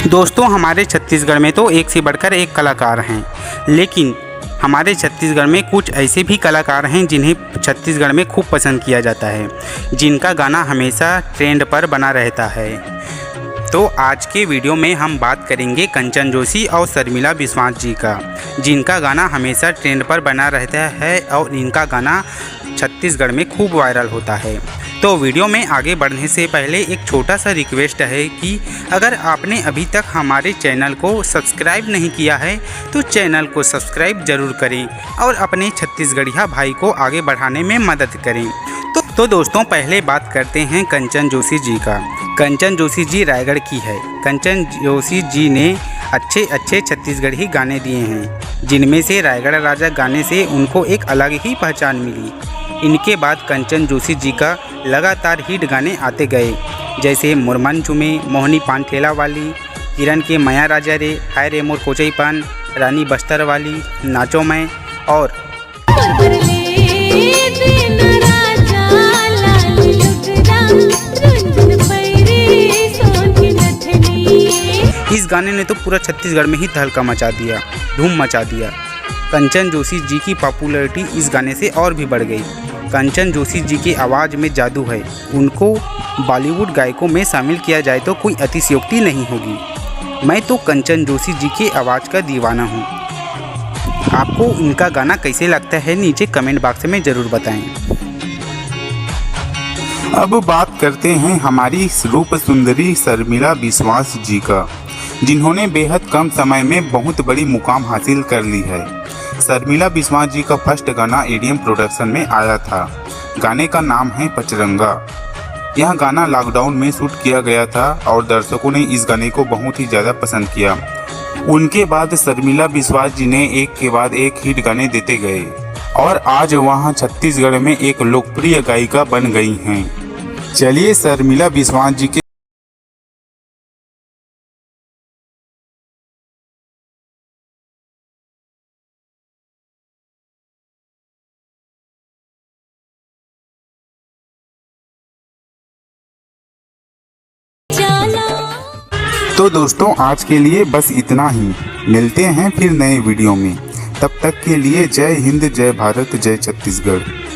दोस्तों, हमारे छत्तीसगढ़ में तो एक से बढ़कर एक कलाकार हैं, लेकिन हमारे छत्तीसगढ़ में कुछ ऐसे भी कलाकार हैं जिन्हें छत्तीसगढ़ में खूब पसंद किया जाता है, जिनका गाना हमेशा ट्रेंड पर बना रहता है। तो आज के वीडियो में हम बात करेंगे कंचन जोशी और शर्मिला बिस्वास जी का, जिनका गाना हमेशा ट्रेंड पर बना रहता है और इनका गाना छत्तीसगढ़ में खूब वायरल होता है। तो वीडियो में आगे बढ़ने से पहले एक छोटा सा रिक्वेस्ट है कि अगर आपने अभी तक हमारे चैनल को सब्सक्राइब नहीं किया है तो चैनल को सब्सक्राइब ज़रूर करें और अपने छत्तीसगढ़िया भाई को आगे बढ़ाने में मदद करें। तो दोस्तों, पहले बात करते हैं कंचन जोशी जी का। कंचन जोशी जी रायगढ़ की है। कंचन जोशी जी ने अच्छे छत्तीसगढ़ी गाने दिए हैं, जिनमें से रायगढ़ राजा गाने से उनको एक अलग ही पहचान मिली। इनके बाद कंचन जोशी जी का लगातार हिट गाने आते गए, जैसे मुरमन चुमे, मोहनी पान ठेला वाली, किरण के मया राजा रे, हाय रे मोर कोचई पान, रानी बस्तर वाली, नाचो मैं और इस गाने ने तो पूरा छत्तीसगढ़ में ही तहलका मचा दिया, धूम मचा दिया। कंचन जोशी जी की पॉपुलैरिटी इस गाने से और भी बढ़ गई। कंचन जोशी जी की आवाज़ में जादू है। उनको बॉलीवुड गायकों में शामिल किया जाए तो कोई अतिशयोक्ति नहीं होगी। मैं तो कंचन जोशी जी की आवाज़ का दीवाना हूँ। आपको इनका गाना कैसे लगता है, नीचे कमेंट बॉक्स में ज़रूर बताएं। अब बात करते हैं हमारी रूप सुंदरी शर्मिला बिस्वास जी का, जिन्होंने बेहद कम समय में बहुत बड़ी मुकाम हासिल कर ली है। शर्मिला बिस्वास जी का फर्स्ट गाना एडीएम प्रोडक्शन में आया था। गाने का नाम है पचरंगा। यह गाना लॉकडाउन में शूट किया गया था और दर्शकों ने इस गाने को बहुत ही ज़्यादा पसंद किया। उनके बाद शर्मिला बिस्वास जी ने एक के बाद एक हिट गाने देते गए और आज वहां छत्तीसगढ़ में एक लोकप्रिय गायिका बन गई हैं। चलिए शर्मिला बिस्वास जी के तो दोस्तों, आज के लिए बस इतना ही। मिलते हैं फिर नए वीडियो में। तब तक के लिए जय हिंद, जय भारत, जय छत्तीसगढ़।